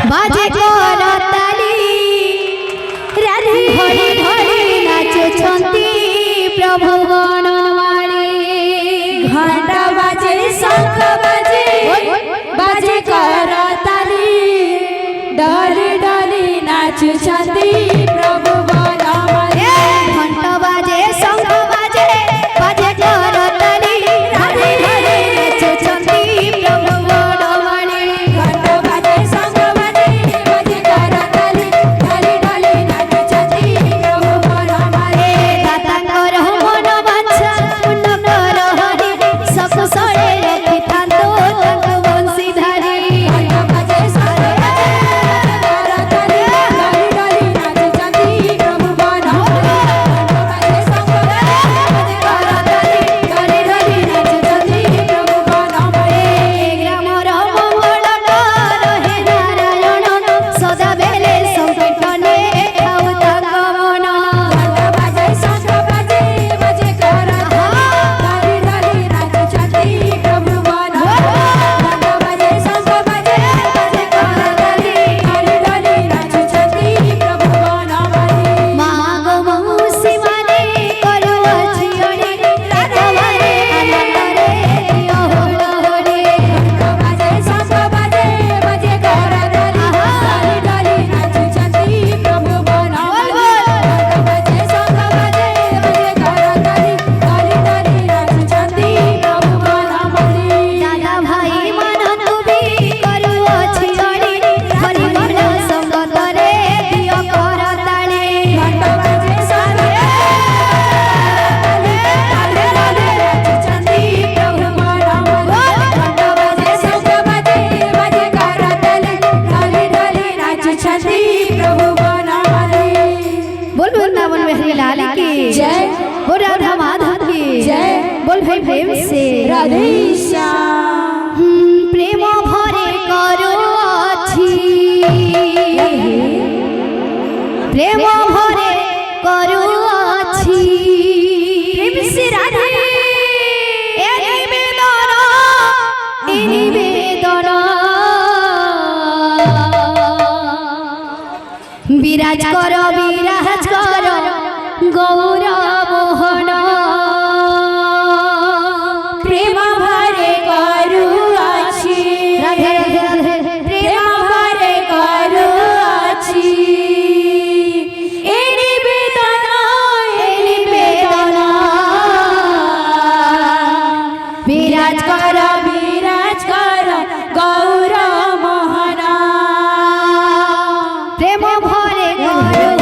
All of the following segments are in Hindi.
बाजे करताली राधे धरी धरी नाचुछंती प्रभु गणवाणी घंटा बाजे शंख बाजे बाजे करताली डली डली नाचुछंती प्रभु गणवाणी घंटा बाजे शंख बाजे बाजे करताली राधे धरी नाचुछंती प्रभु गणवाणी घंटा बाजे शंख बाजे बाजे करताली डली डली नाचुछंती प्रभु गणवाणी दातांकर मन बांछा पूर्ण कर हरि सब सड़े रखिथांतो तांक बंशीधारी घंटा बाजे शंख बाजे करताली डली डली नाचुछंती प्रभु गणवाणी घंटा बाजे शंख बाजे करताली डली डली नाचुछंती प्रभु गणवाणी ग्रामर मंगल कर हे नारायण सदा बेले संकीर्तने खाऊ तांक मन घंटा बाजे शंख बाजे बाजे करताली डली डली नाचुछंती प्रभु गणवाणी घंटा बाजे शंख बाजे बाजे करताली डली डली नाचुछंती प्रभु गणवाणी माग मौसी माने करुअछि अणे राधवारे आनंदरे दियो होड़ होड़े घंटा बाजे शंख बाजे बाजे करताली डली डली नाचुछंती प्रभु गणवाणी घंटा बाजे शंख बाजे बाजे करताली डली डली नाचुछंती प्रभु गणवाणी दादा भाई मान तुबी करुअछि अणे हरि मन संगतरे दियो करताले घंटा बाजे शंख डली डली नाचुछंती प्रभु गणवाणी घंटा बाजे शंख बाजे बाजे करताली डली डली नाचुछंती प्रभु गणवाणी बोल वृंदावन बिहारी लाल की जय। बोल राधा माधव की जय। बोल भाई प्रेम से राधे श्याम प्रेम भरे करुअछि प्रेम भरे करुअछि प्रेम से राधे ए निवेदन विराज कर गौर मोहन प्रेम भरे करुअछि राधे राधे राधे प्रेम भरे करुअछि ए निवेदन विराज कर गौर मोहन प्रेम भरे करुअछि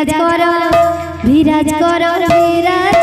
বিরাজ কর বিরাজ কর বিরাজ